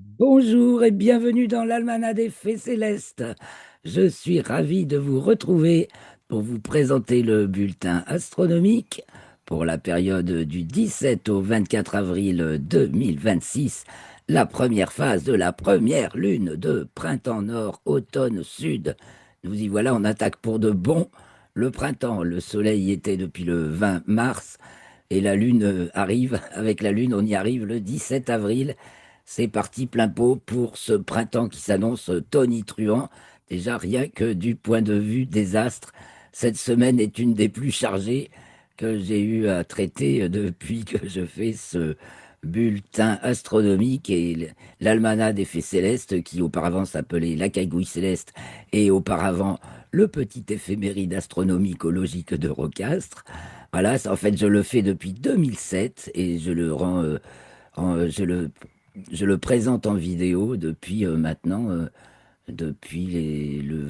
Bonjour et bienvenue dans l'Almanach des Fées Célestes. Je suis ravi de vous retrouver pour vous présenter le bulletin astronomique pour la période du 17 au 24 avril 2026, la première phase de la première lune de printemps nord, automne sud. Nous y voilà, on attaque pour de bon le printemps. Le soleil y était depuis le 20 mars et la lune arrive. Avec la lune, on y arrive le 17 avril. C'est parti plein pot pour ce printemps qui s'annonce tonitruant. Déjà, rien que du point de vue des astres, cette semaine est une des plus chargées que j'ai eu à traiter depuis que je fais ce bulletin astronomique et l'almanach des faits célestes qui auparavant s'appelait la cagouille céleste et auparavant le petit éphéméride astronomique logique de Rocastre. Voilà, en fait, je le fais depuis 2007 et je le rends, je le présente en vidéo depuis maintenant, depuis le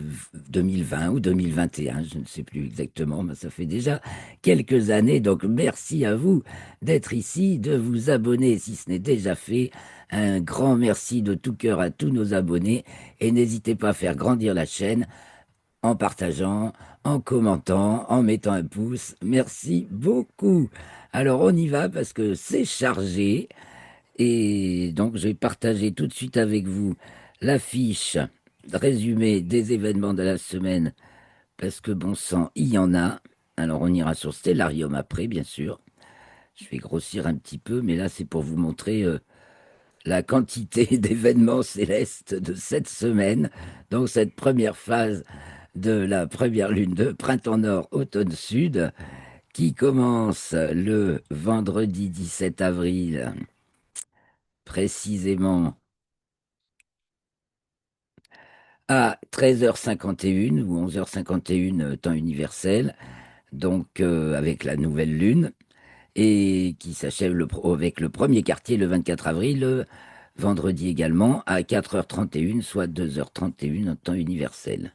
2020 ou 2021, je ne sais plus exactement, mais ça fait déjà quelques années. Donc merci à vous d'être ici, de vous abonner si ce n'est déjà fait. Un grand merci de tout cœur à tous nos abonnés et n'hésitez pas à faire grandir la chaîne en partageant, en commentant, en mettant un pouce. Merci beaucoup. Alors on y va parce que c'est chargé. Et donc, je vais partager tout de suite avec vous l'affiche résumée des événements de la semaine, parce que bon sang, il y en a. Alors, on ira sur Stellarium après, bien sûr. Je vais grossir un petit peu, mais là, c'est pour vous montrer la quantité d'événements célestes de cette semaine, donc cette première phase de la première lune de printemps nord, automne sud, qui commence le vendredi 17 avril, précisément à 13h51 ou 11h51 temps universel, donc avec la nouvelle lune, et qui s'achève avec le premier quartier le 24 avril, vendredi également, à 4h31, soit 2h31 en temps universel.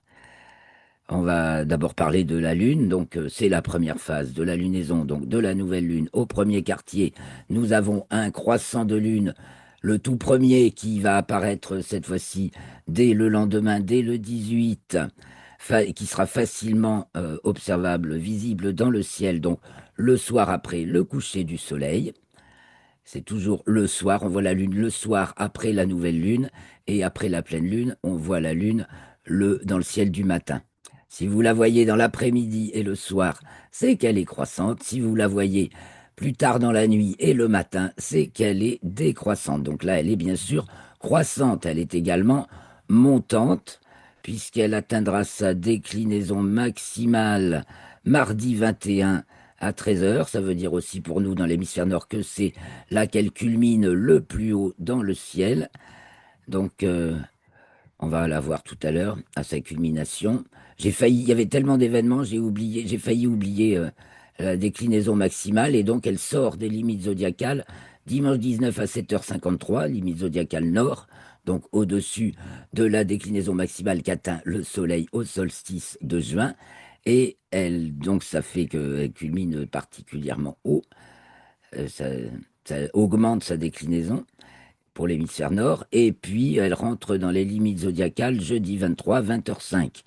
On va d'abord parler de la Lune, donc c'est la première phase de la lunaison, donc de la nouvelle Lune. Au premier quartier, nous avons un croissant de Lune, le tout premier qui va apparaître cette fois-ci dès le lendemain, dès le 18, qui sera facilement observable, visible dans le ciel, donc le soir après le coucher du Soleil. C'est toujours le soir, on voit la Lune le soir après la nouvelle Lune, et après la pleine Lune, on voit la Lune dans le ciel du matin. Si vous la voyez dans l'après-midi et le soir, c'est qu'elle est croissante. Si vous la voyez plus tard dans la nuit et le matin, c'est qu'elle est décroissante. Donc là, elle est bien sûr croissante. Elle est également montante, puisqu'elle atteindra sa déclinaison maximale mardi 21 à 13 heures. Ça veut dire aussi pour nous dans l'hémisphère nord que c'est là qu'elle culmine le plus haut dans le ciel. Donc, on va la voir tout à l'heure à sa culmination. J'ai failli, il y avait tellement d'événements, j'ai failli oublier la déclinaison maximale et donc elle sort des limites zodiacales dimanche 19 à 7h53, limite zodiacale nord, donc au-dessus de la déclinaison maximale qu'atteint le Soleil au solstice de juin. Et elle, donc ça fait qu'elle culmine particulièrement haut, euh, ça, ça augmente sa déclinaison pour l'hémisphère nord, et puis elle rentre dans les limites zodiacales jeudi 23, 20h05.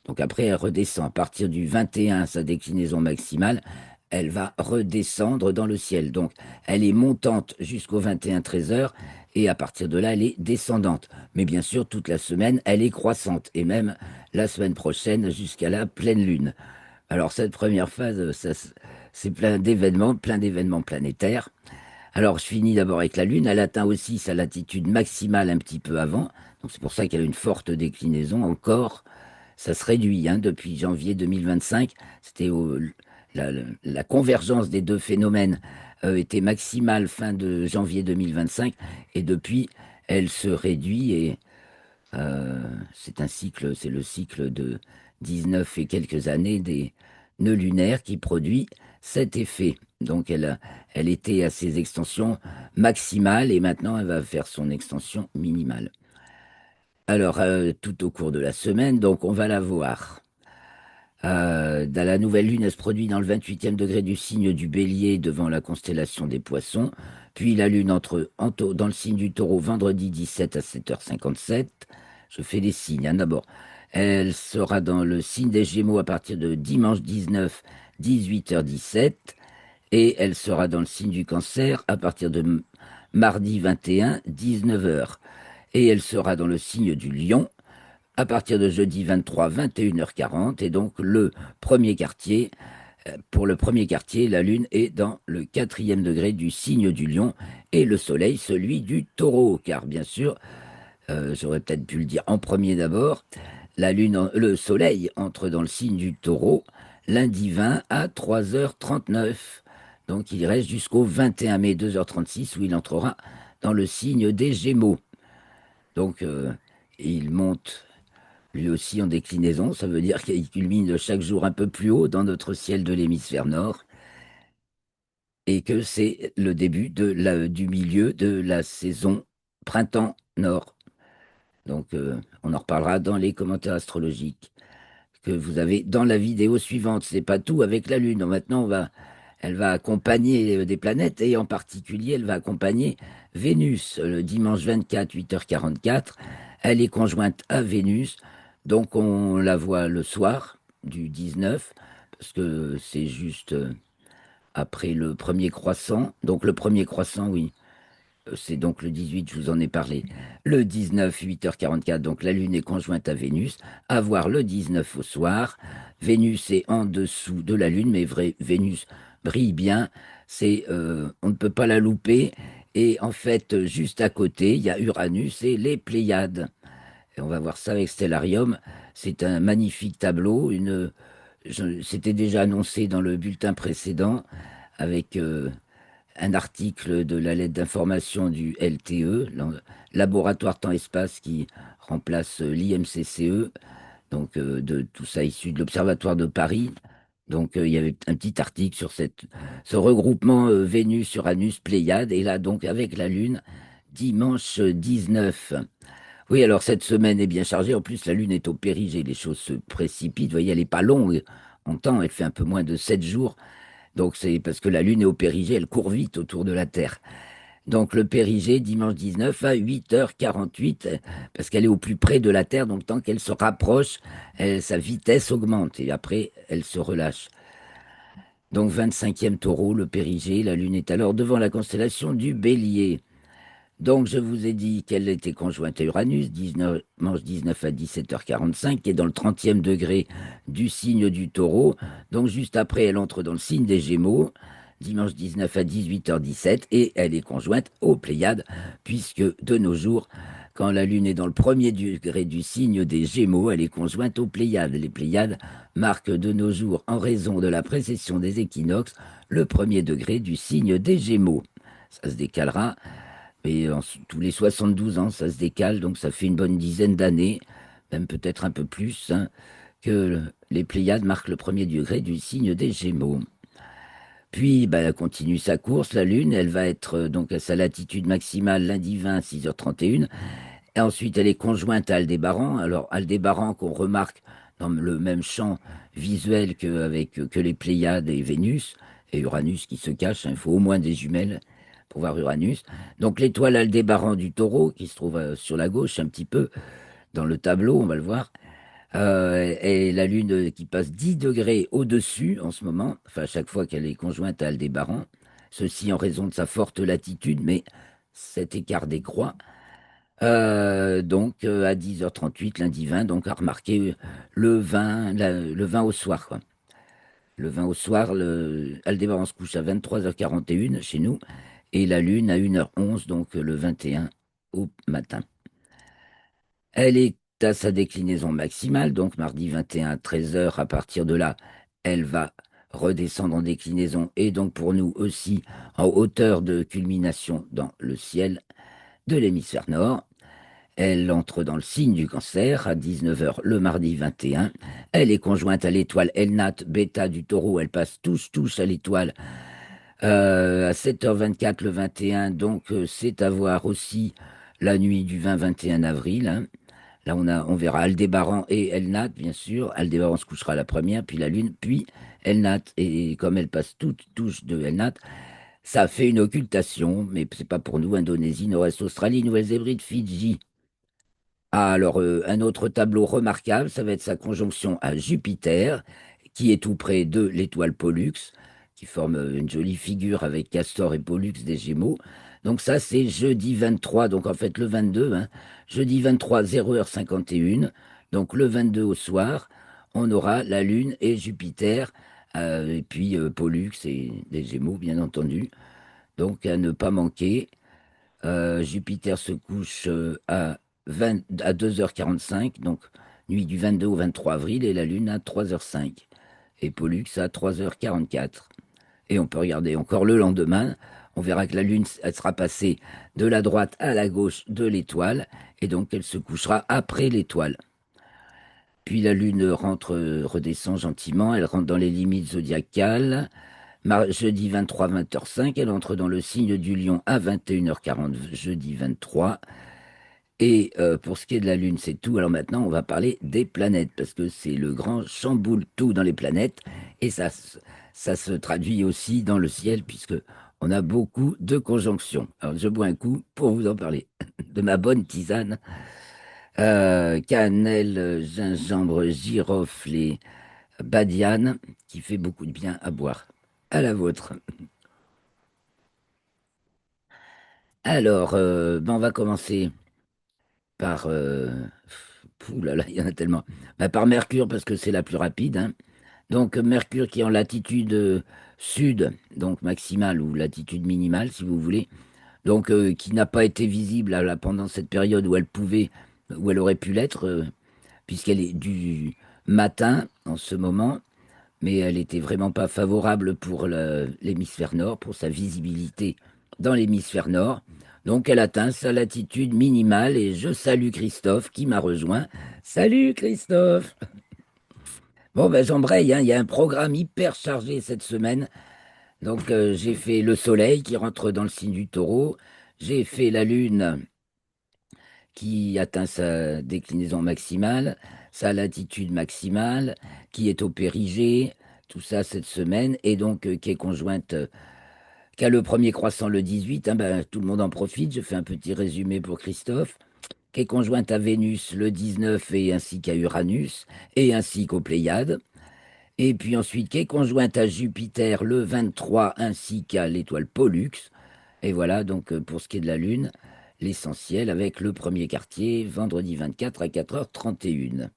Donc après, elle redescend. À partir du 21, sa déclinaison maximale, elle va redescendre dans le ciel. Donc elle est montante jusqu'au 21, 13h, et à partir de là, elle est descendante. Mais bien sûr, toute la semaine, elle est croissante, et même la semaine prochaine jusqu'à la pleine lune. Alors cette première phase, c'est plein d'événements planétaires. Alors, je finis d'abord avec la Lune. Elle atteint aussi sa latitude maximale un petit peu avant. Donc, c'est pour ça qu'elle a une forte déclinaison. Encore, ça se réduit depuis janvier 2025. La convergence des deux phénomènes était maximale fin de janvier 2025. Et depuis, elle se réduit. Et c'est un cycle, c'est le cycle de 19 et quelques années des nœuds lunaires qui produit cet effet. Donc elle était à ses extensions maximales et maintenant elle va faire son extension minimale. Alors tout au cours de la semaine, donc on va la voir Dans la nouvelle lune, elle se produit dans le 28e degré du signe du Bélier devant la constellation des Poissons. Puis la lune entre dans le signe du Taureau vendredi 17 à 7h57. Je fais les signes, hein, d'abord. Elle sera dans le signe des Gémeaux à partir de dimanche 19, 18h17. Et elle sera dans le signe du Cancer à partir de mardi 21, 19h. Et elle sera dans le signe du Lion à partir de jeudi 23, 21h40. Et donc premier quartier, pour le premier quartier, la Lune est dans le 4e degré du signe du Lion et le Soleil celui du Taureau. Car bien sûr, j'aurais peut-être pu le dire en premier d'abord, le Soleil entre dans le signe du Taureau lundi 20 à 3h39. Donc il reste jusqu'au 21 mai 2h36 où il entrera dans le signe des Gémeaux. Donc il monte lui aussi en déclinaison, ça veut dire qu'il culmine chaque jour un peu plus haut dans notre ciel de l'hémisphère nord et que c'est le début du milieu de la saison printemps nord. Donc on en reparlera dans les commentaires astrologiques que vous avez dans la vidéo suivante. C'est pas tout avec la Lune. Maintenant, elle va accompagner des planètes et en particulier, elle va accompagner Vénus le dimanche 24, 8h44. Elle est conjointe à Vénus, donc on la voit le soir du 19, parce que c'est juste après le premier croissant. Donc le premier croissant, oui, c'est donc le 18, je vous en ai parlé. Le 19, 8h44, donc la Lune est conjointe à Vénus. À voir le 19 au soir. Vénus est en dessous de la Lune, mais vrai, Vénus brille bien. On ne peut pas la louper. Et en fait, juste à côté, il y a Uranus et les Pléiades. Et on va voir ça avec Stellarium. C'est un magnifique tableau. C'était déjà annoncé dans le bulletin précédent avec un article de la lettre d'information du LTE, le Laboratoire Temps-Espace, qui remplace l'IMCCE, donc de tout ça issu de l'Observatoire de Paris. Donc il y avait un petit article sur ce regroupement Vénus, Uranus, Pléiades, et là donc avec la Lune, dimanche 19. Oui, alors cette semaine est bien chargée, en plus la Lune est au périgée, les choses se précipitent, vous voyez, elle n'est pas longue en temps, elle fait un peu moins de 7 jours, donc c'est parce que la Lune est au périgée, elle court vite autour de la Terre. Donc le périgée, dimanche 19 à 8h48, parce qu'elle est au plus près de la Terre, donc tant qu'elle se rapproche, sa vitesse augmente et après elle se relâche. Donc 25e taureau, le périgée, la Lune est alors devant la constellation du Bélier. Donc je vous ai dit qu'elle était conjointe à Uranus, dimanche 19 à 17h45, qui est dans le 30e degré du signe du Taureau. Donc juste après, elle entre dans le signe des Gémeaux, dimanche 19 à 18h17, et elle est conjointe aux Pléiades, puisque de nos jours, quand la Lune est dans le premier degré du signe des Gémeaux, elle est conjointe aux Pléiades. Les Pléiades marquent de nos jours, en raison de la précession des équinoxes, le premier degré du signe des Gémeaux. Ça se décalera et tous les 72 ans, ça se décale, donc ça fait une bonne dizaine d'années, même peut-être un peu plus, hein, que les Pléiades marquent le premier degré du signe des Gémeaux. Puis, bah, elle continue sa course, la Lune, elle va être donc à sa latitude maximale lundi 20 à 6h31. Et ensuite, elle est conjointe à Aldébaran. Alors, Aldébaran qu'on remarque dans le même champ visuel que les Pléiades et Vénus, et Uranus qui se cache, hein, il faut au moins des jumelles pour voir Uranus. Donc l'étoile Aldébaran du Taureau, qui se trouve sur la gauche un petit peu dans le tableau, on va le voir, et la Lune qui passe 10 degrés au-dessus en ce moment, enfin à chaque fois qu'elle est conjointe à Aldébaran, ceci en raison de sa forte latitude, mais cet écart décroît. Donc à 10h38, lundi 20, donc à remarquer le 20 au soir, quoi. Le 20 au soir, Aldébaran se couche à 23h41 chez nous, et la Lune à 1h11, donc le 21 au matin. Elle est à sa déclinaison maximale, donc mardi 21 à 13h. À partir de là, elle va redescendre en déclinaison, et donc pour nous aussi en hauteur de culmination dans le ciel de l'hémisphère nord. Elle entre dans le signe du Cancer à 19h le mardi 21. Elle est conjointe à l'étoile Elnat Bêta du Taureau. Elle passe touche à l'étoile à 7h24 le 21. Donc c'est à voir aussi la nuit du 20-21 avril, hein. Là, on verra Aldébaran et Elnath, bien sûr. Aldébaran se couchera la première, puis la Lune, puis Elnath. Et comme elle passe toute touche de Elnath, ça fait une occultation, mais c'est pas pour nous. Indonésie, Nord-Est, Australie, Nouvelle-Zébride, Fidji. Ah, alors, un autre tableau remarquable, ça va être sa conjonction à Jupiter, qui est tout près de l'étoile Pollux, qui forme une jolie figure avec Castor et Pollux des Gémeaux. Donc ça, c'est jeudi 23, donc en fait le 22, hein, jeudi 23, 0h51. Donc le 22 au soir, on aura la Lune et Jupiter, et puis Pollux et des Gémeaux, bien entendu. Donc à ne pas manquer. Jupiter se couche à 2h45, donc nuit du 22 au 23 avril, et la Lune à 3h05, et Pollux à 3h44. Et on peut regarder encore le lendemain, on verra que la Lune elle sera passée de la droite à la gauche de l'étoile, et donc elle se couchera après l'étoile. Puis la Lune redescend gentiment, elle rentre dans les limites zodiacales. Jeudi 23, 20h05, elle entre dans le signe du Lion à 21h40, jeudi 23. Et pour ce qui est de la Lune, c'est tout. Alors maintenant, on va parler des planètes, parce que c'est le grand chamboule-tout dans les planètes. Et ça se traduit aussi dans le ciel, puisque on a beaucoup de conjonctions. Alors je bois un coup pour vous en parler de ma bonne tisane. Cannelle, gingembre, girofle et badiane, qui fait beaucoup de bien à boire. À la vôtre. Alors, ben on va commencer par... pouh là là, il y en a tellement. Ben, par Mercure, parce que c'est la plus rapide, hein. Donc, Mercure qui est en latitude sud, donc maximale, ou latitude minimale, si vous voulez. Donc, qui n'a pas été visible là, pendant cette période où elle pouvait, où elle aurait pu l'être, puisqu'elle est du matin en ce moment, mais elle était vraiment pas favorable pour l'hémisphère nord, pour sa visibilité dans l'hémisphère nord. Donc elle atteint sa latitude minimale et je salue Christophe qui m'a rejoint. Salut Christophe! Bon ben j'embraye, hein, il y a un programme hyper chargé cette semaine. Donc j'ai fait le soleil qui rentre dans le signe du taureau, j'ai fait la lune qui atteint sa déclinaison maximale, sa latitude maximale, qui est au périgée, tout ça cette semaine, et donc qui est conjointe, qui a le premier croissant le 18, hein, ben, tout le monde en profite, je fais un petit résumé pour Christophe, qui est conjointe à Vénus le 19 et ainsi qu'à Uranus, et ainsi qu'aux Pléiades, et puis ensuite qui est conjointe à Jupiter le 23 ainsi qu'à l'étoile Pollux, et voilà donc pour ce qui est de la Lune l'essentiel avec le premier quartier, vendredi 24 à 4h31.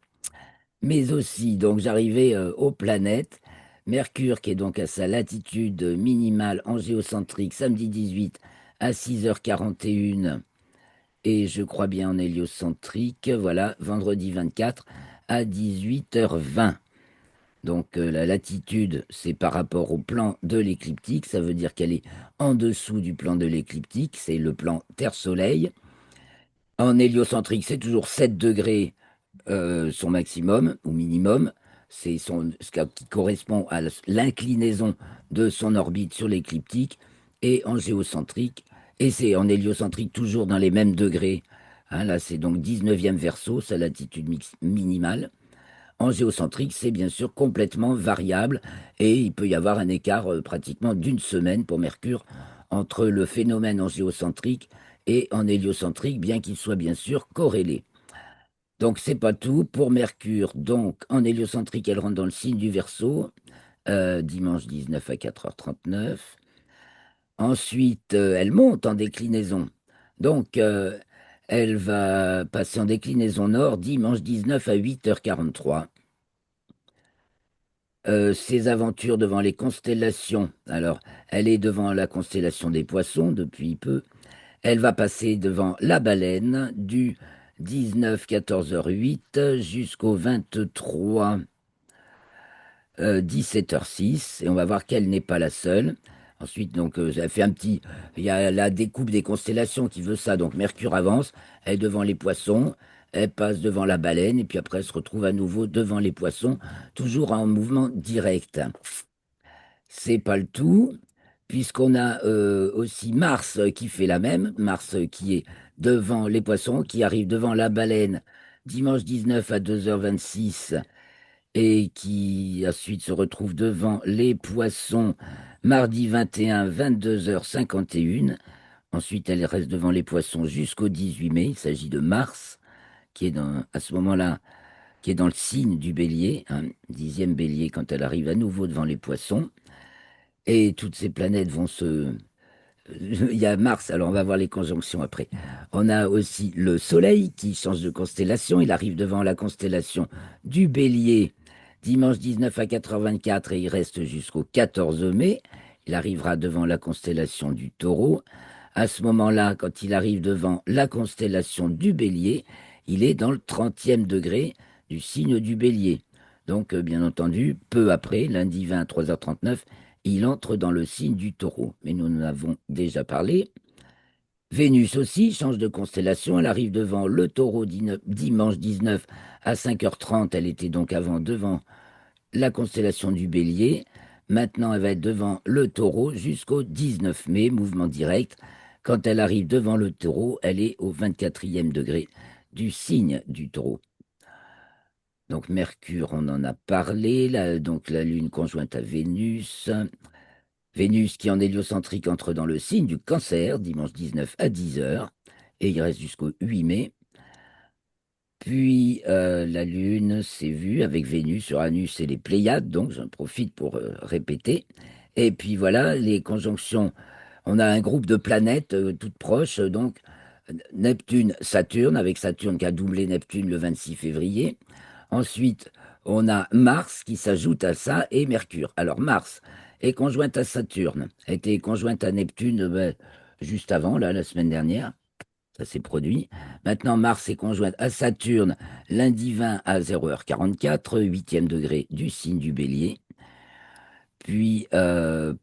Mais aussi, donc j'arrivais aux planètes. Mercure qui est donc à sa latitude minimale en géocentrique, samedi 18 à 6h41, et je crois bien en héliocentrique, voilà, vendredi 24 à 18h20. Donc la latitude, c'est par rapport au plan de l'écliptique, ça veut dire qu'elle est en dessous du plan de l'écliptique, c'est le plan Terre-Soleil. En héliocentrique, c'est toujours 7 degrés son maximum ou minimum. C'est qui correspond à l'inclinaison de son orbite sur l'écliptique. Et en géocentrique, et c'est en héliocentrique toujours dans les mêmes degrés. Hein, là, c'est donc 19e verso, sa latitude minimale. En géocentrique, c'est bien sûr complètement variable et il peut y avoir un écart pratiquement d'une semaine pour Mercure entre le phénomène en géocentrique et en héliocentrique, bien qu'il soit bien sûr corrélé. Donc c'est pas tout pour Mercure. Donc en héliocentrique, elle rentre dans le signe du Verseau, dimanche 19 à 4h39. Ensuite, elle monte en déclinaison. Donc elle va passer en déclinaison nord dimanche 19 à 8h43. Ses aventures devant les constellations. Alors, elle est devant la constellation des Poissons depuis peu. Elle va passer devant la Baleine du 19 14h08 jusqu'au 23 17h06. Et on va voir qu'elle n'est pas la seule. Ensuite, donc, ça fait un petit. Il y a la découpe des constellations qui veut ça. Donc, Mercure avance, elle est devant les Poissons. Elle passe devant la Baleine et puis après elle se retrouve à nouveau devant les Poissons, toujours en mouvement direct. C'est pas le tout, puisqu'on a aussi Mars qui fait la même, Mars qui est devant les Poissons, qui arrive devant la Baleine dimanche 19 à 2h26 et qui ensuite se retrouve devant les Poissons mardi 21, 22h51. Ensuite, elle reste devant les Poissons jusqu'au 18 mai. Il s'agit de Mars, qui est à ce moment-là, qui est dans le signe du Bélier, hein, 10e Bélier, quand elle arrive à nouveau devant les Poissons. Et toutes ces planètes vont se... Il y a Mars, alors on va voir les conjonctions après. On a aussi le Soleil qui change de constellation. Il arrive devant la constellation du Bélier dimanche 19 à 4h24 et il reste jusqu'au 14 mai. Il arrivera devant la constellation du Taureau. À ce moment-là, quand il arrive devant la constellation du Bélier, il est dans le 30e degré du signe du Bélier. Donc, bien entendu, peu après, lundi 20 à 3h39, il entre dans le signe du Taureau. Mais nous en avons déjà parlé. Vénus aussi change de constellation. Elle arrive devant le Taureau dimanche 19 à 5h30. Elle était donc avant devant la constellation du Bélier. Maintenant, elle va être devant le Taureau jusqu'au 19 mai, mouvement direct. Quand elle arrive devant le Taureau, elle est au 24e degré du signe du Taureau. Donc Mercure, on en a parlé, donc la Lune conjointe à Vénus. Vénus qui en héliocentrique entre dans le signe du Cancer, dimanche 19 à 10h, et il reste jusqu'au 8 mai. Puis la Lune s'est vue avec Vénus, Uranus et les Pléiades, donc j'en profite pour répéter. Et puis voilà, les conjonctions, on a un groupe de planètes toutes proches, donc Neptune, Saturne, avec Saturne qui a doublé Neptune le 26 février. Ensuite, on a Mars qui s'ajoute à ça et Mercure. Alors Mars est conjointe à Saturne, a été conjointe à Neptune juste avant, là, la semaine dernière. Ça s'est produit. Maintenant, Mars est conjointe à Saturne lundi 20 à 0h44, 8e degré du signe du Bélier. Puis,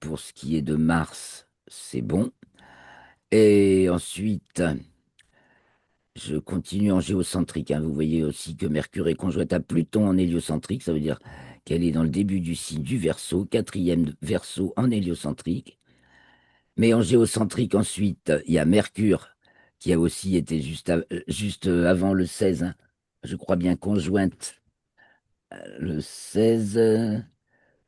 pour ce qui est de Mars, c'est bon. Et ensuite, je continue en géocentrique, hein. Vous voyez aussi que Mercure est conjointe à Pluton en héliocentrique. Ça veut dire qu'elle est dans le début du signe du Verseau, 4e Verseau en héliocentrique. Mais en géocentrique, ensuite, il y a Mercure, qui a aussi été juste avant le 16, hein. Je crois bien conjointe le 16,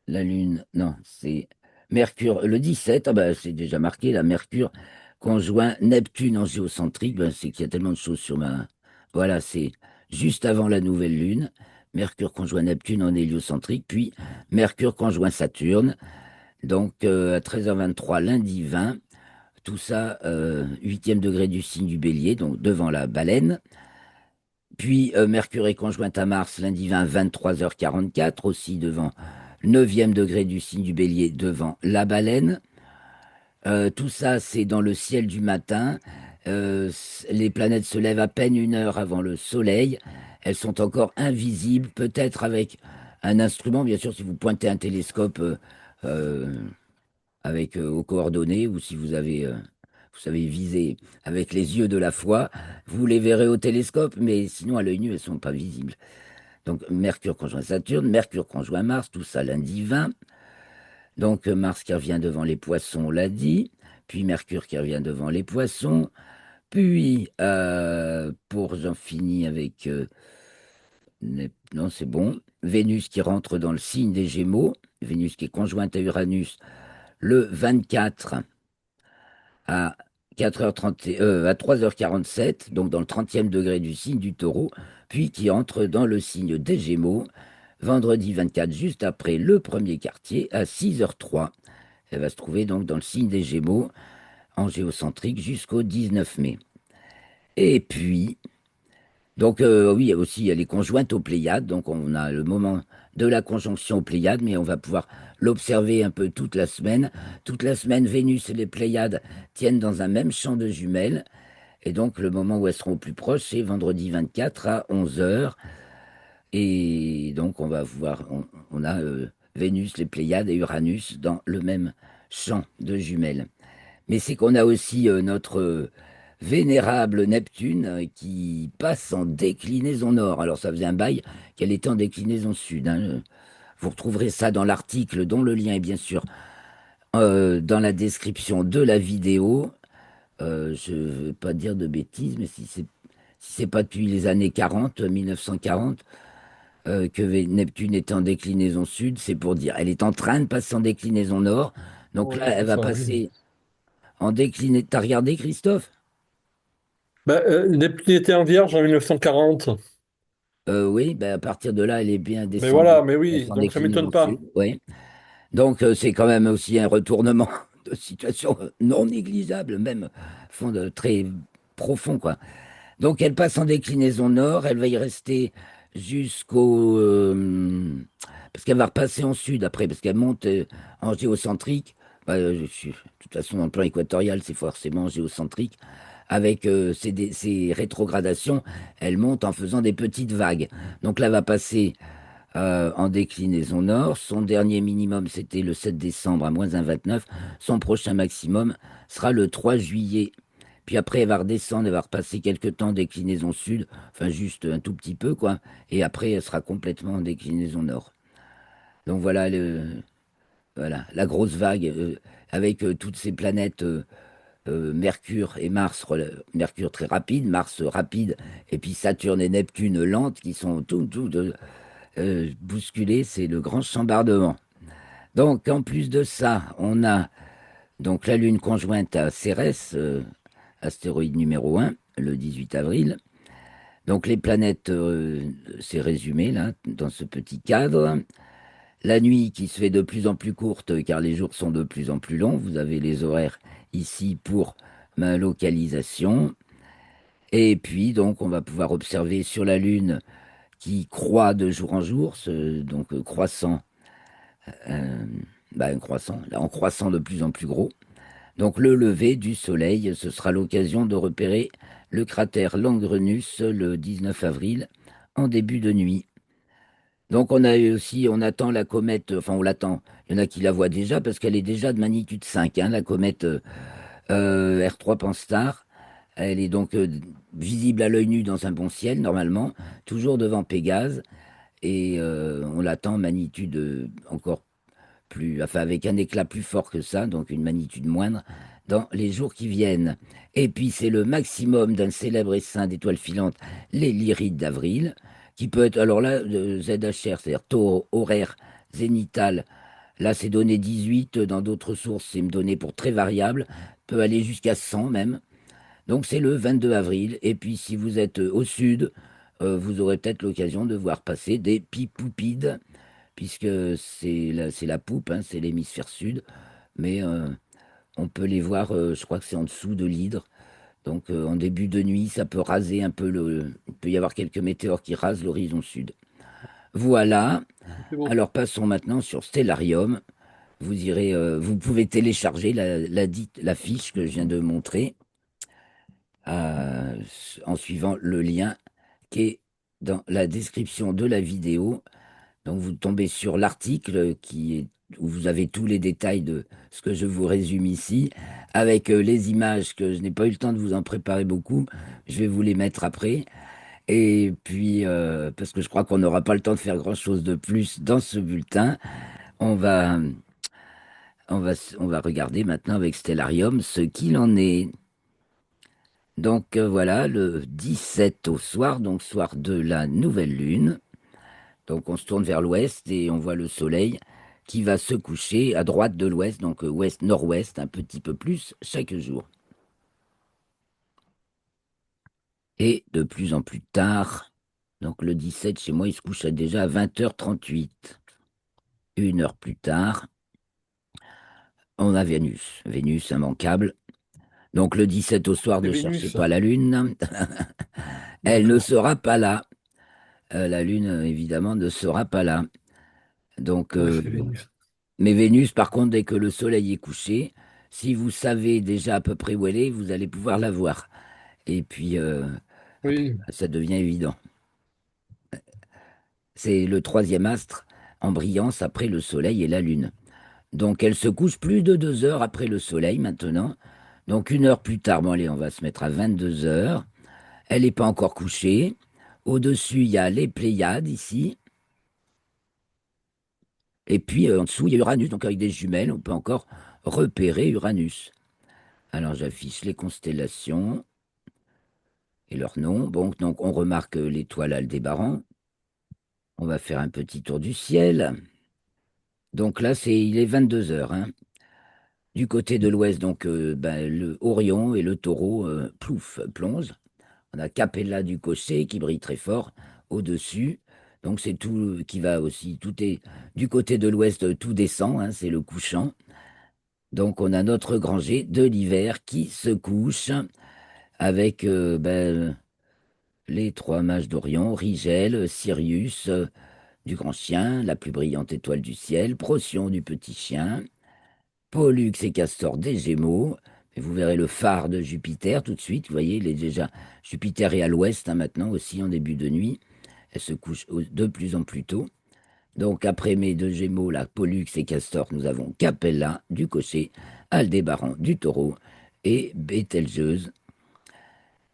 la Lune, non, c'est Mercure, le 17, ah bah, c'est déjà marqué, la Mercure conjoint Neptune en géocentrique, ben, c'est qu'il y a tellement de choses sur ma... Voilà, c'est juste avant la nouvelle Lune, Mercure conjoint Neptune en héliocentrique, puis Mercure conjoint Saturne, donc à 13h23, lundi 20, tout ça, 8e degré du signe du Bélier, donc devant la Baleine. Puis Mercure est conjointe à Mars lundi 20, 23h44, aussi devant 9e degré du signe du Bélier, devant la Baleine. Tout ça, c'est dans le ciel du matin. Les planètes se lèvent à peine une heure avant le Soleil. Elles sont encore invisibles, peut-être avec un instrument, bien sûr, si vous pointez un télescope euh, avec aux coordonnées ou si vous savez viser avec les yeux de la foi, vous les verrez au télescope, mais sinon à l'œil nu, elles ne sont pas visibles. Donc Mercure conjoint Saturne, Mercure conjoint Mars, tout ça lundi 20. Donc Mars qui revient devant les Poissons, on l'a dit, puis Mercure qui revient devant les Poissons, puis j'en finis avec non c'est bon, Vénus qui rentre dans le signe des Gémeaux, Vénus qui est conjointe à Uranus le 24 à 4h30, à 3h47, donc dans le 30e degré du signe du Taureau, puis qui entre dans le signe des Gémeaux, vendredi 24, juste après le premier quartier, à 6h03. Elle va se trouver donc dans le signe des Gémeaux, en géocentrique, jusqu'au 19 mai. Et puis, donc oui, il y a aussi il y a les conjointes aux Pléiades, donc on a le moment de la conjonction aux Pléiades, mais on va pouvoir l'observer un peu toute la semaine. Toute la semaine, Vénus et les Pléiades tiennent dans un même champ de jumelles, et donc le moment où elles seront au plus proches, c'est vendredi 24 à 11h, et donc on va voir, on a Vénus, les Pléiades et Uranus dans le même champ de jumelles. Mais c'est qu'on a aussi notre vénérable Neptune qui passe en déclinaison nord. Alors ça faisait un bail qu'elle était en déclinaison sud, hein. Vous retrouverez ça dans l'article dont le lien est bien sûr dans la description de la vidéo. Je ne veux pas dire de bêtises, mais si c'est pas depuis les années 40, 1940, que Neptune est en déclinaison sud, c'est pour dire, elle est en train de passer en déclinaison nord. Donc là, Oui, elle c'est va ça, oui. passer en déclinaison. T'as regardé, Christophe? Ben, Neptune était en Vierge en 1940. Oui, ben à partir de là, elle est bien Mais voilà, descendue, mais oui, passe en donc ça déclinaison m'étonne sud. pas. Oui. Donc c'est quand même aussi un retournement de situation non négligeable, même fond de très profond, quoi. Donc elle passe en déclinaison nord, elle va y rester jusqu'au... parce qu'elle va repasser en sud après, parce qu'elle monte en géocentrique. Bah, de toute façon, dans le plan équatorial, c'est forcément géocentrique. Avec ces rétrogradations, elle monte en faisant des petites vagues. Donc là, elle va passer en déclinaison nord. Son dernier minimum, c'était le 7 décembre à -1,29. Son prochain maximum sera le 3 juillet. Puis après, elle va redescendre, elle va repasser quelques temps en déclinaison sud, enfin juste un tout petit peu, quoi. Et après, elle sera complètement en déclinaison nord. Donc voilà, voilà la grosse vague avec toutes ces planètes, Mercure et Mars, Mercure très rapide, Mars rapide, et puis Saturne et Neptune lentes, qui sont tout bousculées. C'est le grand chambardement. Donc en plus de ça, on a donc la Lune conjointe à Cérès, astéroïde numéro 1, le 18 avril. Donc les planètes, c'est résumé là, dans ce petit cadre. La nuit qui se fait de plus en plus courte car les jours sont de plus en plus longs. Vous avez les horaires ici pour ma localisation. Et puis donc on va pouvoir observer sur la Lune qui croît de jour en jour, donc croissant, euh, un croissant, là en croissant de plus en plus gros. Donc le lever du Soleil, ce sera l'occasion de repérer le cratère Langrenus le 19 avril en début de nuit. Donc on a aussi, on attend la comète, enfin on l'attend, il y en a qui la voient déjà parce qu'elle est déjà de magnitude 5, hein, la comète R3 Pan-STARRS. Elle est donc visible à l'œil nu dans un bon ciel normalement, toujours devant Pégase, et on l'attend magnitude encore plus, enfin avec un éclat plus fort que ça, donc une magnitude moindre, dans les jours qui viennent. Et puis c'est le maximum d'un célèbre essaim d'étoiles filantes, les Lyrides d'avril, qui peut être, alors là, ZHR, c'est-à-dire taux horaire zénital, là c'est donné 18, dans d'autres sources c'est donné pour très variable, peut aller jusqu'à 100 même. Donc c'est le 22 avril, et puis si vous êtes au sud, vous aurez peut-être l'occasion de voir passer des pipoupides, puisque c'est la poupe, hein, c'est l'hémisphère sud, mais on peut les voir, je crois que c'est en dessous de l'hydre. Donc en début de nuit, ça peut raser un peu il peut y avoir quelques météores qui rasent l'horizon sud. Voilà. C'est beau. Alors passons maintenant sur Stellarium. Vous irez, vous pouvez télécharger la fiche que je viens de montrer euh, en suivant le lien qui est dans la description de la vidéo. Donc vous tombez sur l'article où vous avez tous les détails de ce que je vous résume ici, avec les images que je n'ai pas eu le temps de vous en préparer beaucoup. Je vais vous les mettre après. Et puis, parce que je crois qu'on n'aura pas le temps de faire grand-chose de plus dans ce bulletin, on va, on va regarder maintenant avec Stellarium ce qu'il en est. Donc voilà, le 17 au soir, donc soir de la nouvelle lune. Donc on se tourne vers l'ouest et on voit le soleil qui va se coucher à droite de l'ouest, donc ouest-nord-ouest, un petit peu plus chaque jour. Et de plus en plus tard, donc le 17 chez moi, il se couche déjà à 20h38. Une heure plus tard, on a Vénus. Vénus immanquable. Donc le 17 au soir, C'est ne cherchez Vénus. pas la Lune. Elle ne D'accord. sera pas là. La Lune, évidemment, ne sera pas là. Donc, Ouais, c'est Vénus. mais Vénus, par contre, dès que le Soleil est couché, si vous savez déjà à peu près où elle est, vous allez pouvoir la voir. Et puis, après, Oui, ça devient évident. C'est le troisième astre en brillance après le Soleil et la Lune. Donc, elle se couche plus de 2 heures après le Soleil maintenant. Donc, une heure plus tard, bon, allez, on va se mettre à 22 heures. Elle n'est pas encore couchée. Au-dessus, il y a les Pléiades ici. Et puis, en dessous, il y a Uranus. Donc, avec des jumelles, on peut encore repérer Uranus. Alors, j'affiche les constellations. et leur nom. Bon, donc on remarque l'étoile Aldébaran. On va faire un petit tour du ciel. Donc là, il est 22 heures, hein. Du côté de l'ouest, donc ben, le Orion et le Taureau, plouf, plongent. On a Capella du Cossé qui brille très fort au-dessus. Donc c'est tout qui va aussi. Tout est du côté de l'ouest, tout descend, hein, c'est le couchant. Donc on a notre grand G de l'hiver qui se couche avec ben, les trois mages d'Orion, Rigel, Sirius, du grand chien, la plus brillante étoile du ciel, Procyon du petit chien, Pollux et Castor des Gémeaux. Et vous verrez le phare de Jupiter tout de suite. Vous voyez, il est déjà Jupiter est à l'ouest, hein, maintenant aussi en début de nuit. Elle se couche de plus en plus tôt. Donc après mes deux Gémeaux, là, Pollux et Castor, nous avons Capella du Cocher, Aldébaran du Taureau et Bételgeuse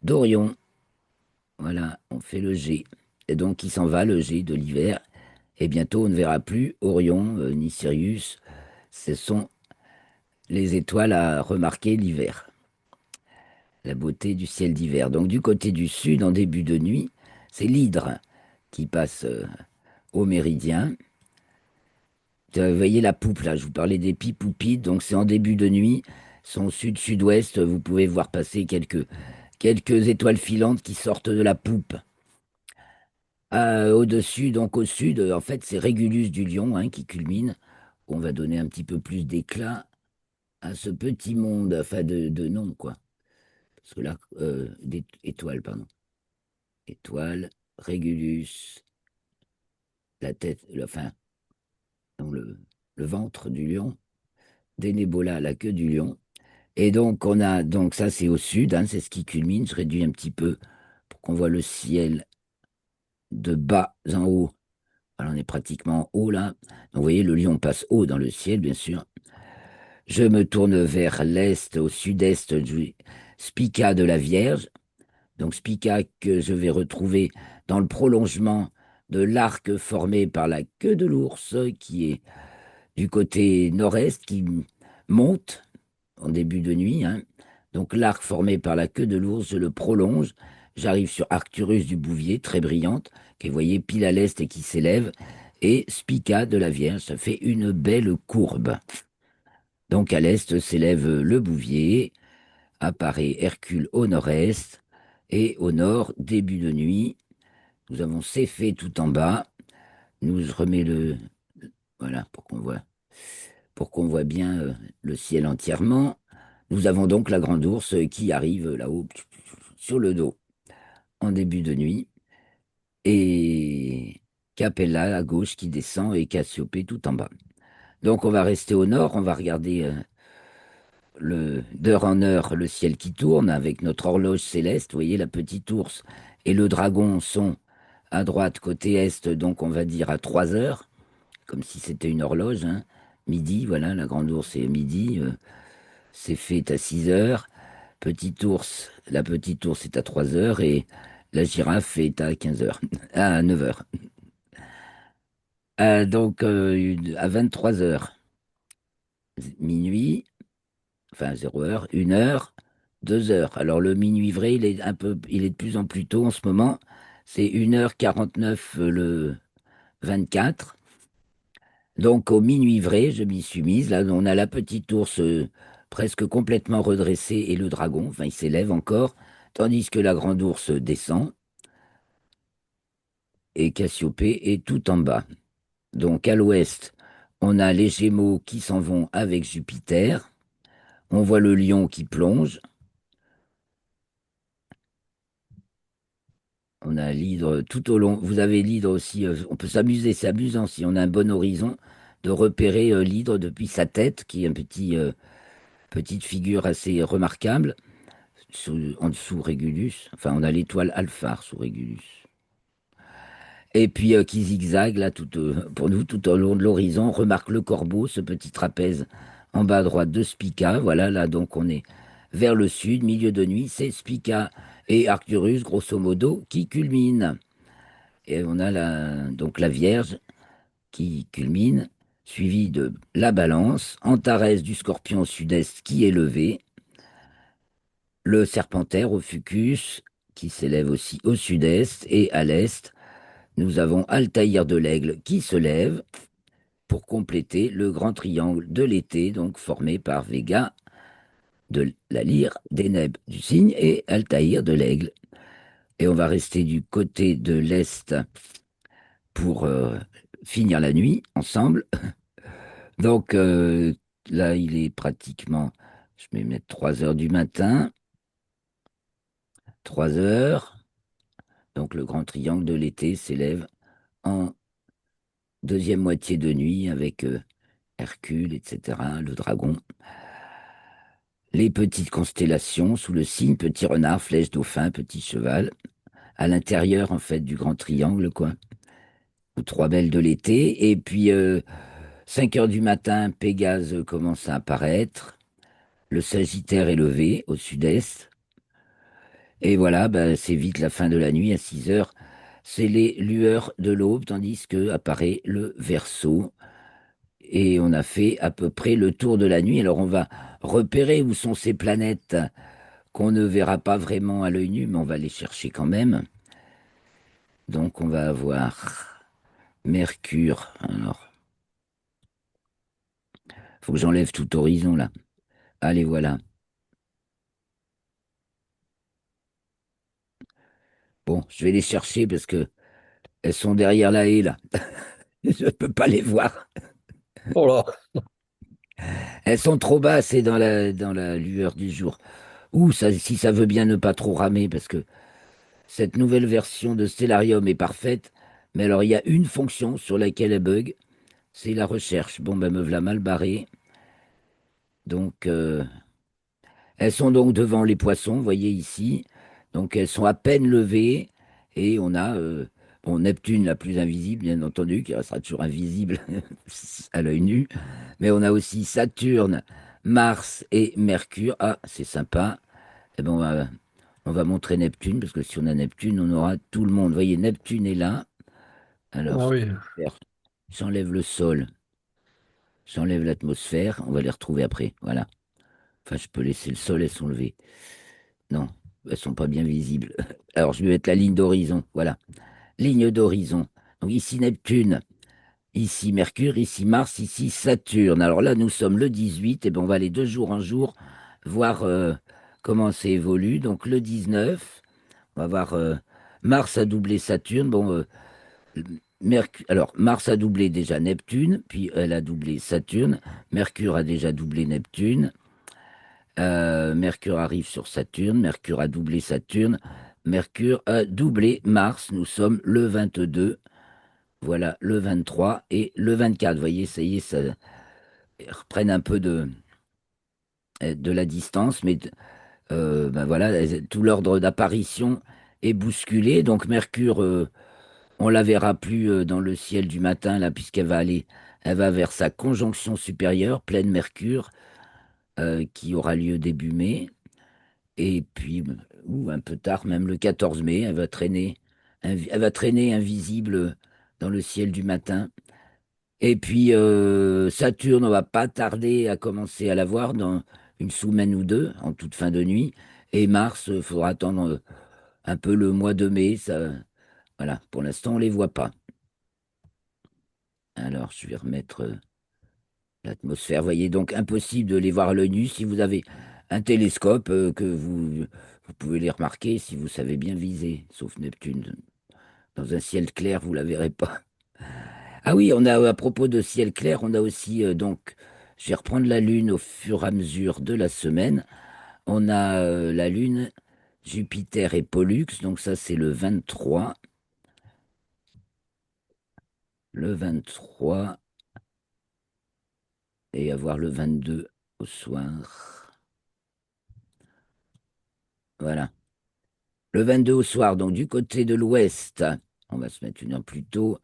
d'Orion. Voilà, on fait le G. Et donc il s'en va, le G de l'hiver. Et bientôt on ne verra plus Orion ni Sirius. Ce sont les étoiles à remarquer l'hiver. La beauté du ciel d'hiver. Donc du côté du sud, en début de nuit, c'est l'hydre qui passe au méridien. Vous voyez la poupe là, je vous parlais des pipoupides, donc c'est en début de nuit, son sud-sud-ouest, vous pouvez voir passer quelques étoiles filantes qui sortent de la poupe. Au-dessus, donc au sud, en fait, c'est Régulus du Lion hein, qui culmine. On va donner un petit peu plus d'éclat à ce petit monde, enfin de nom, quoi. Parce que là, étoiles, pardon. Étoile, Régulus, la tête, enfin, non, le ventre du lion, Dénébola, la queue du lion. Et donc, donc ça, c'est au sud, hein, c'est ce qui culmine. Je réduis un petit peu pour qu'on voit le ciel de bas en haut. Alors, on est pratiquement en haut là. Donc, vous voyez, le lion passe haut dans le ciel, bien sûr. Je me tourne vers l'est, au sud-est du Spica de la Vierge. Donc Spica que je vais retrouver dans le prolongement de l'arc formé par la queue de l'ours qui est du côté nord-est, qui monte en début de nuit, hein. Donc l'arc formé par la queue de l'ours, je le prolonge. J'arrive sur Arcturus du Bouvier, très brillante, qui est, vous voyez, pile à l'est et qui s'élève. Et Spica de la Vierge, ça fait une belle courbe. Donc à l'est s'élève le Bouvier, apparaît Hercule au nord-est, et au nord, début de nuit, nous avons Céphée tout en bas. Nous je remets voilà, pour qu'on voit bien le ciel entièrement. Nous avons donc la grande ours qui arrive là-haut sur le dos en début de nuit, et Capella à gauche qui descend et Cassiopée tout en bas. Donc on va rester au nord, on va regarder d'heure en heure le ciel qui tourne avec notre horloge céleste. Vous voyez, la petite ours et le dragon sont à droite côté est, donc on va dire à 3 heures, comme si c'était une horloge, hein. Midi, voilà, la grande ours est midi, c'est fait à 6 heures. La petite ours est à 3 heures et la girafe est à 15 heures, à 9 heures. Donc à 23 heures, minuit, enfin 0 heure, 1 heure, 2 heures. Alors le minuit vrai, il est de plus en plus tôt en ce moment. C'est 1h49 le 24. Donc au minuit vrai, je m'y suis mise. Là, on a la petite ours presque complètement redressée et le dragon, enfin il s'élève encore, tandis que la grande ours descend et Cassiopée est tout en bas. Donc à l'ouest, on a les Gémeaux qui s'en vont avec Jupiter. On voit le lion qui plonge. On a l'hydre tout au long. Vous avez l'hydre aussi. On peut s'amuser, c'est amusant si on a un bon horizon de repérer l'hydre depuis sa tête, qui est petite figure assez remarquable, en dessous Régulus. Enfin, on a l'étoile Alphard sous Régulus. Et puis qui zigzague là pour nous tout au long de l'horizon. On remarque le corbeau, ce petit trapèze en bas à droite de Spica. Voilà, là donc on est vers le sud, milieu de nuit, c'est Spica et Arcturus, grosso modo, qui culminent. Et on a donc la Vierge qui culmine, suivie de la Balance, Antares du Scorpion au sud-est qui est levé, le Serpentaire au Fucus, qui s'élève aussi au sud-est, et à l'est, nous avons Altaïr de l'Aigle qui se lève pour compléter le grand triangle de l'été, donc formé par Vega de la lyre, Deneb du cygne et Altaïr de l'Aigle. Et on va rester du côté de l'est pour finir la nuit ensemble. Donc là, il est pratiquement, je vais mettre 3 heures du matin, 3 heures. Donc le grand triangle de l'été s'élève en deuxième moitié de nuit avec Hercule, etc., le dragon. Les petites constellations sous le signe, petit renard, flèche, dauphin, petit cheval, à l'intérieur en fait du grand triangle, quoi. Aux trois belles de l'été. Et puis 5 heures du matin, Pégase commence à apparaître. Le Sagittaire est levé au sud-est. Et voilà, bah, c'est vite la fin de la nuit à 6 heures. C'est les lueurs de l'aube, tandis que apparaît le Verseau. Et on a fait à peu près le tour de la nuit. Alors on va repérer où sont ces planètes qu'on ne verra pas vraiment à l'œil nu, mais on va les chercher quand même. Donc on va avoir Mercure. Alors, faut que j'enlève tout horizon là. Allez, voilà. Bon, je vais les chercher parce que elles sont derrière la haie là. Je ne peux pas les voir. Oh là, Elles sont trop basses et dans la lueur du jour. Ou ça, si ça veut bien ne pas trop ramer, parce que cette nouvelle version de Stellarium est parfaite. Mais alors, il y a une fonction sur laquelle elle bug, c'est la recherche. Bon, ben me voilà mal barré. Donc, elles sont donc devant les poissons, vous voyez ici. Donc elles sont à peine levées et on a bon, Neptune la plus invisible, bien entendu, qui restera toujours invisible à l'œil nu. Mais on a aussi Saturne, Mars et Mercure. Ah, c'est sympa. Eh ben, on va montrer Neptune, parce que si on a Neptune, on aura tout le monde. Vous voyez, Neptune est là. Alors, ah ce que oui. je vais faire, j'enlève le sol, j'enlève l'atmosphère. On va les retrouver après. Voilà. Enfin, je peux laisser le sol, elles sont levées. Non, elles sont pas bien visibles. Alors, je vais mettre la ligne d'horizon. Voilà, ligne d'horizon. Donc ici Neptune, ici Mercure, ici Mars, ici Saturne. Alors là, nous sommes le 18, et ben on va aller de jour en jour voir comment ça évolue. Donc le 19, on va voir Mars a doublé Saturne. Bon, alors Mars a doublé déjà Neptune, puis elle a doublé Saturne. Mercure a déjà doublé Neptune. Mercure arrive sur Saturne, Mercure a doublé Saturne, Mercure a doublé Mars, nous sommes le 22, voilà, le 23 et le 24. Vous voyez, ça y est, ça reprennent un peu de la distance, mais ben voilà, tout l'ordre d'apparition est bousculé. Donc Mercure, on la verra plus dans le ciel du matin, là, puisqu'elle va aller, elle va vers sa conjonction supérieure, pleine Mercure, qui aura lieu début mai. Et puis, ou un peu tard, même le 14 mai, elle va traîner invisible dans le ciel du matin. Et puis, Saturne, on va pas tarder à commencer à la voir dans une semaine ou deux, en toute fin de nuit. Et Mars, il faudra attendre un peu le mois de mai. Ça, voilà, pour l'instant, on les voit pas. Alors, je vais remettre l'atmosphère. Vous voyez, donc impossible de les voir à l'œil nu. Si vous avez un télescope, que vous pouvez les remarquer si vous savez bien viser, sauf Neptune. Dans un ciel clair, vous la verrez pas. Ah oui, on a à propos de ciel clair, on a aussi donc, je vais reprendre la Lune au fur et à mesure de la semaine. On a la Lune, Jupiter et Pollux, donc ça c'est le 23. Le 23 et avoir le 22 au soir. Voilà. Le 22 au soir, donc du côté de l'ouest, on va se mettre une heure plus tôt.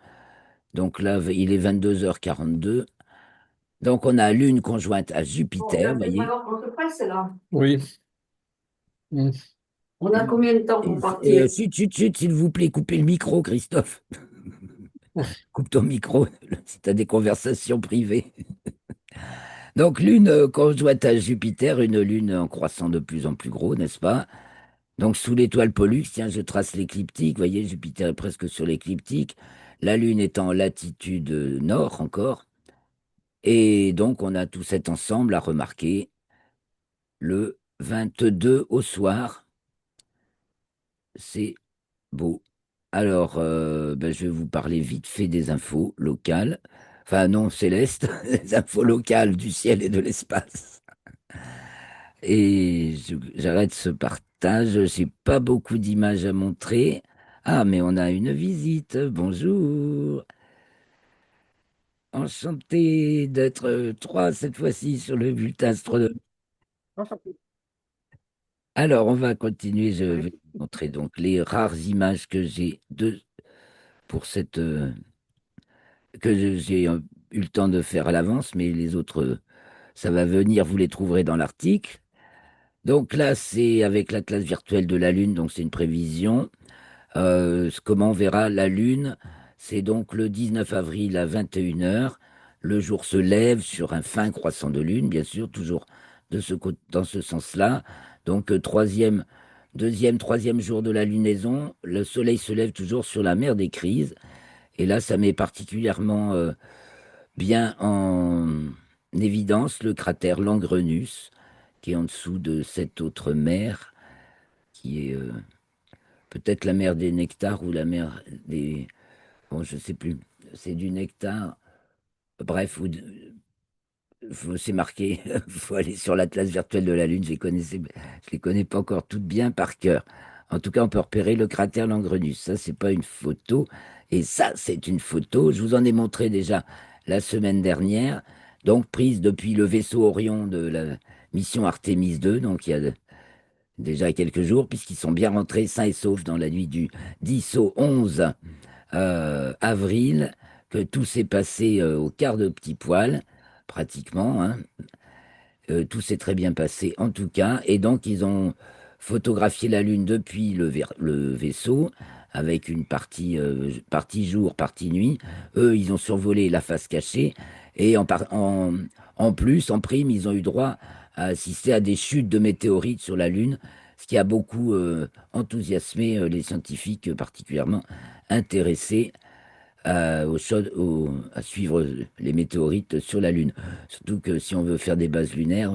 Donc là, il est 22h42. Donc on a Lune conjointe à Bon, Jupiter, vous Bertrand, voyez. alors, on se presse là. Oui. Mm. On a combien de temps pour Et partir? chut, chut, chut, s'il vous plaît, coupez le micro, Christophe. Coupe ton micro si tu as des conversations privées. Donc Lune conjointe à Jupiter, une Lune en croissant de plus en plus gros, n'est-ce pas? Donc sous l'étoile Pollux, tiens, je trace l'écliptique. Vous voyez, Jupiter est presque sur l'écliptique. La Lune est en latitude nord encore. Et donc on a tout cet ensemble à remarquer le 22 au soir. C'est beau. Alors, ben, je vais vous parler vite fait des infos locales. Enfin, non, célestes, les infos locales du ciel et de l'espace. Et j'arrête ce partage. J'ai pas beaucoup d'images à montrer. Ah, mais on a une visite. Bonjour. Enchanté d'être trois cette fois-ci sur le bulletin astronomique. Alors, on va continuer. Je vais vous montrer donc les rares images que j'ai pour cette j'ai eu le temps de faire à l'avance, mais les autres, ça va venir. Vous les trouverez dans l'article. Donc là, c'est avec l'atlas virtuel de la Lune. Donc c'est une prévision. Comment on verra la Lune? C'est donc le 19 avril à 21 heures. Le jour se lève sur un fin croissant de Lune, bien sûr, toujours dans ce sens-là. Donc, troisième jour de la lunaison, le Soleil se lève toujours sur la mer des Crises. Et là, ça met particulièrement bien en évidence le cratère Langrenus, qui est en dessous de cette autre mer, qui est peut-être la mer des Nectars ou la mer des... Bon, je sais plus. C'est du nectar. Bref, c'est marqué. Il faut aller sur l'atlas virtuel de la Lune. Je les connais pas encore toutes bien par cœur. En tout cas, on peut repérer le cratère Langrenus. Ça, c'est pas une photo. Et ça, c'est une photo. Je vous en ai montré déjà la semaine dernière. Donc, prise depuis le vaisseau Orion de la mission Artemis 2. Donc, il y a déjà quelques jours, puisqu'ils sont bien rentrés sains et saufs dans la nuit du 10 au 11 avril, que tout s'est passé au quart de petit poil, pratiquement, hein. Tout s'est très bien passé en tout cas. Et donc, ils ont photographié la Lune depuis le vaisseau, avec une partie jour, partie nuit. Eux, ils ont survolé la face cachée. Et en plus, en prime, ils ont eu droit à assister à des chutes de météorites sur la Lune, ce qui a beaucoup enthousiasmé les scientifiques particulièrement intéressés à suivre les météorites sur la Lune. Surtout que si on veut faire des bases lunaires,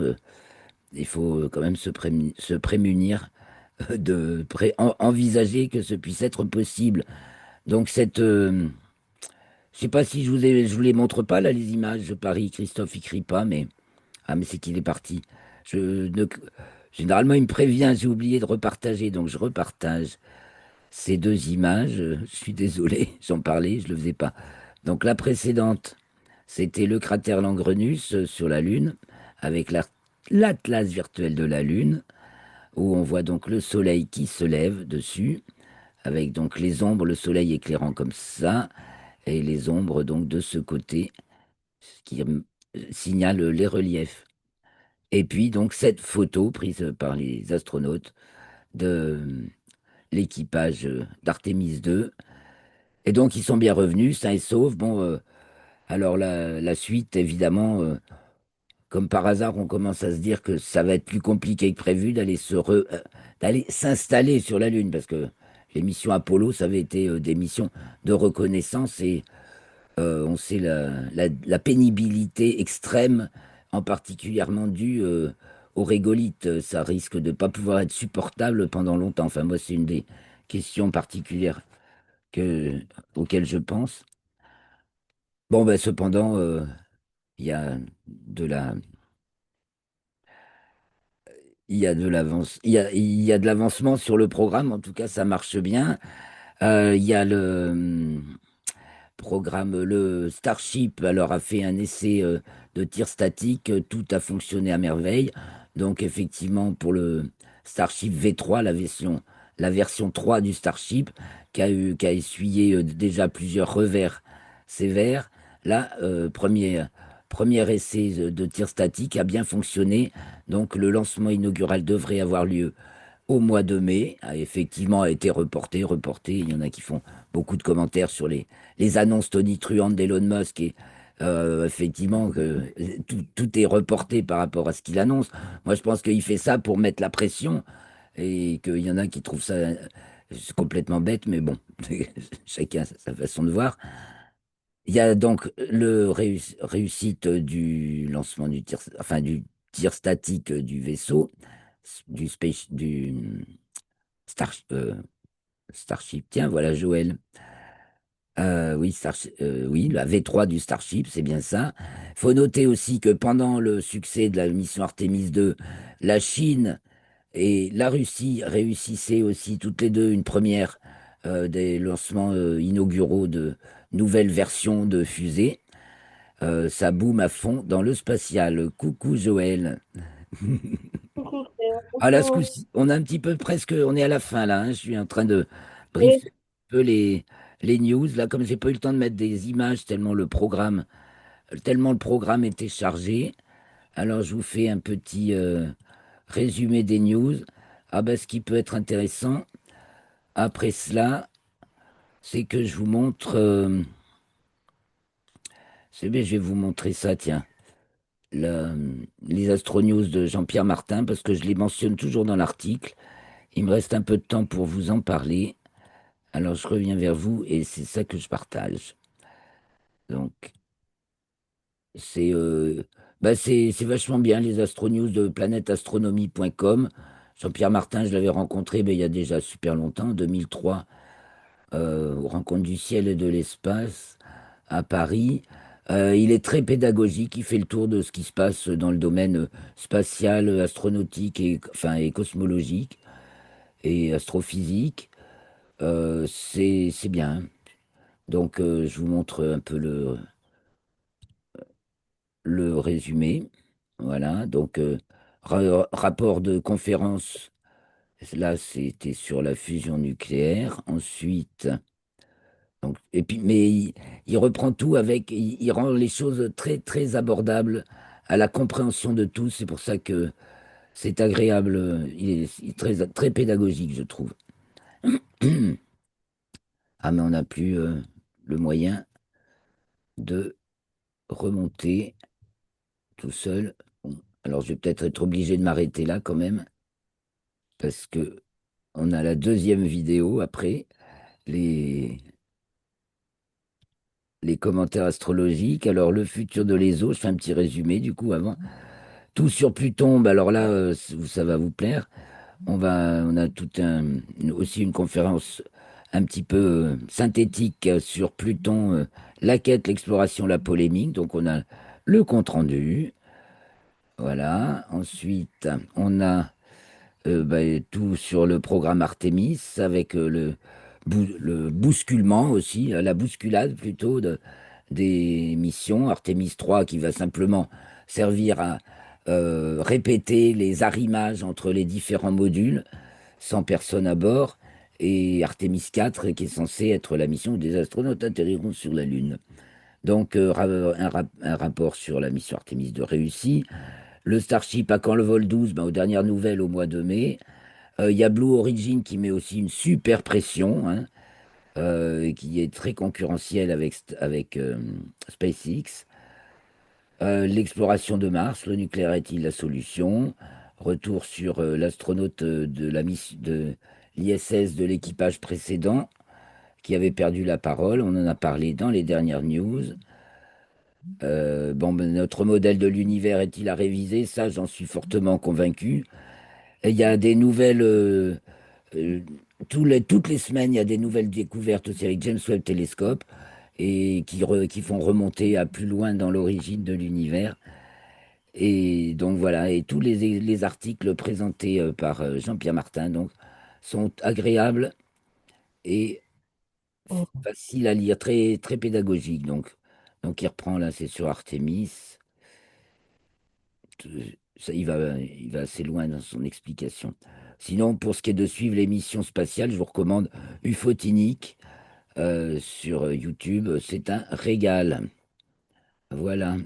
il faut quand même se prémunir envisager que ce puisse être possible. Donc je sais pas si je vous les montre pas là les images. Je parie Christophe écrit pas, mais mais c'est qu'il est parti. Je ne... Généralement il me prévient, j'ai oublié de repartager, donc je repartage ces deux images. Je suis désolé, j'en parlais, je le faisais pas. Donc la précédente, c'était le cratère Langrenus sur la Lune, avec l'atlas virtuel de la Lune, où on voit donc le Soleil qui se lève dessus, avec donc les ombres, le Soleil éclairant comme ça, et les ombres donc de ce côté, ce qui signale les reliefs. Et puis donc cette photo prise par les astronautes de l'équipage d'Artemis 2. Et donc ils sont bien revenus, sains et saufs. Bon, alors la suite, évidemment, comme par hasard, on commence à se dire que ça va être plus compliqué que prévu d'aller s'installer sur la Lune, parce que les missions Apollo, ça avait été des missions de reconnaissance et on sait la pénibilité extrême, en particulièrement due au régolithe. Ça risque de ne pas pouvoir être supportable pendant longtemps. Enfin, moi, c'est une des questions particulières que, auxquelles je pense. Bon, ben, cependant, il y a de la, il y a de l'avance, il y a de l'avancement sur le programme. En tout cas, ça marche bien. Il y a programme, le Starship, alors a fait un essai de tir statique. Tout a fonctionné à merveille. Donc, effectivement, pour le Starship V3, la version 3 du Starship, qui a essuyé déjà plusieurs revers sévères. Là, premier essai de tir statique a bien fonctionné. Donc, le lancement inaugural devrait avoir lieu au mois de mai, a été reporté. Il y en a qui font beaucoup de commentaires sur les annonces tonitruantes d'Elon Musk et effectivement que tout est reporté par rapport à ce qu'il annonce. Moi, je pense qu'il fait ça pour mettre la pression et qu'il y en a qui trouvent ça complètement bête, mais bon, chacun a sa façon de voir. Il y a donc le réussite du lancement du tir, enfin du tir statique du vaisseau, du Star, Starship. Tiens, voilà Joël. Oui, oui, la V3 du Starship, c'est bien ça. Faut noter aussi que pendant le succès de la mission Artemis 2, la Chine et la Russie réussissaient aussi toutes les deux une première des lancements inauguraux de nouvelles versions de fusées. Ça boom à fond dans le spatial. Coucou Joël. Coucou Cléo, Ah là, ce coucou. coup-ci, on a un petit peu presque, on est à la fin là, hein. Je suis en train de Oui, briefer un peu les news. Là, comme j'ai pas eu le temps de mettre des images tellement le programme était chargé, alors je vous fais un petit résumé des news. Ah ben, ce qui peut être intéressant après cela, c'est que je vous montre, c'est bien, je vais vous montrer ça, tiens, la- les Astronews de Jean-Pierre Martin, parce que je les mentionne toujours dans l'article. Il me reste un peu de temps pour vous en parler. Alors je reviens vers vous et c'est ça que je partage. Donc c'est c'est vachement bien les astronews de planèteastronomie.com. Jean-Pierre Martin, je l'avais rencontré il y a déjà super longtemps, en 2003, aux Rencontres du ciel et de l'espace à Paris. Il est très pédagogique, il fait le tour de ce qui se passe dans le domaine spatial, astronautique et cosmologique et astrophysique. C'est bien. Donc, je vous montre un peu le résumé. Voilà. Donc, rapport de conférence. Là, c'était sur la fusion nucléaire. Ensuite, donc, et puis, mais il reprend tout il rend les choses très, très abordables à la compréhension de tous. C'est pour ça que c'est agréable. Il est très, très pédagogique, je trouve. Ah, mais on n'a plus le moyen de remonter tout seul. Bon, alors je vais peut-être être obligé de m'arrêter là quand même, parce que on a la deuxième vidéo après, les, les commentaires astrologiques. Alors le futur de l'ESO, je fais un petit résumé du coup avant. Tout sur Pluton, bah alors là, ça va vous plaire. On a aussi une conférence un petit peu synthétique sur Pluton, la quête, l'exploration, la polémique. Donc on a le compte rendu. Voilà. Ensuite, on a bah, tout sur le programme Artemis avec le bousculement aussi, la bousculade plutôt des missions. Artemis 3 qui va simplement servir à répéter les arrimages entre les différents modules sans personne à bord. Et Artemis 4 qui est censé être la mission où des astronautes atterriront sur la Lune. Donc un rapport sur la mission Artemis de réussi. Le Starship à quand le vol 12? Ben, aux dernières nouvelles au mois de mai. Il y a Blue Origin qui met aussi une super pression, hein, et qui est très concurrentielle avec SpaceX. L'exploration de Mars, le nucléaire est-il la solution? Retour sur l'astronaute de l'ISS de l'équipage précédent qui avait perdu la parole. On en a parlé dans les dernières news. Bon, ben, notre modèle de l'univers est-il à réviser? Ça, j'en suis fortement convaincu. Et il y a des nouvelles, euh, toutes les semaines, il y a des nouvelles découvertes aussi avec James Webb Telescope et qui font remonter à plus loin dans l'origine de l'univers. Et donc voilà, et tous les articles présentés par Jean-Pierre Martin donc, sont agréables et faciles à lire, très, très pédagogiques. Donc il reprend là, c'est sur Artemis. Ça, il va assez loin dans son explication. Sinon, pour ce qui est de suivre les missions spatiales, je vous recommande Ufotinique sur YouTube. C'est un régal. Voilà.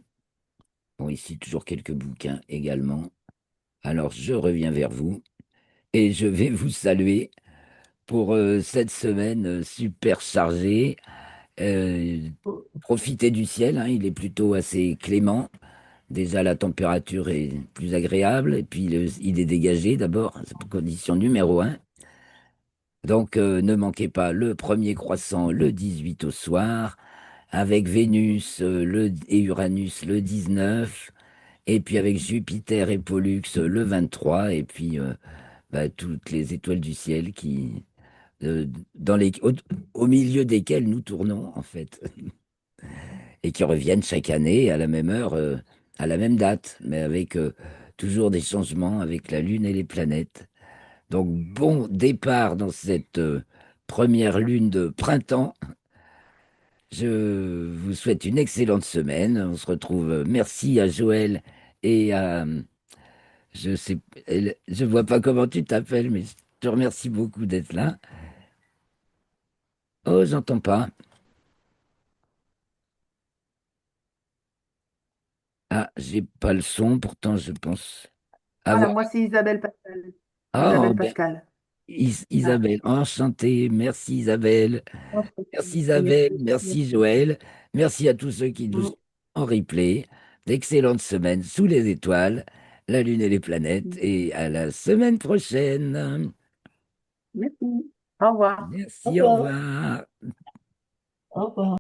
Bon, ici, toujours quelques bouquins également. Alors, je reviens vers vous et je vais vous saluer pour cette semaine super chargée. Euh, Profitez du ciel, hein, il est plutôt assez clément. Déjà, la température est plus agréable et puis il est dégagé d'abord, c'est pour condition numéro un. Donc, ne manquez pas le premier croissant le 18 au soir, avec Vénus et Uranus le 19, et puis avec Jupiter et Pollux le 23, et puis bah, toutes les étoiles du ciel euh, dans au milieu desquelles nous tournons, en fait, et qui reviennent chaque année à la même heure, à la même date, mais avec toujours des changements avec la Lune et les planètes. Donc, bon départ dans cette première lune de printemps. Je vous souhaite une excellente semaine. On se retrouve. Merci à Joël et à. Je sais, je vois pas comment tu t'appelles, mais je te remercie beaucoup d'être là. Oh, j'entends pas. Ah, j'ai pas le son, pourtant je pense Voilà, avoir. moi c'est Isabelle Pascal. Oh, Isabelle ben, Pascal. Ah, Isabelle, enchantée. Merci Isabelle. Merci oui, Isabelle. oui. Merci Joël. Merci à tous ceux qui nous Mm. suivent en replay. D'excellentes semaines sous les étoiles, la Lune et les planètes. Et à la semaine prochaine. Merci. Au revoir. Merci, au Ok. revoir. Au revoir.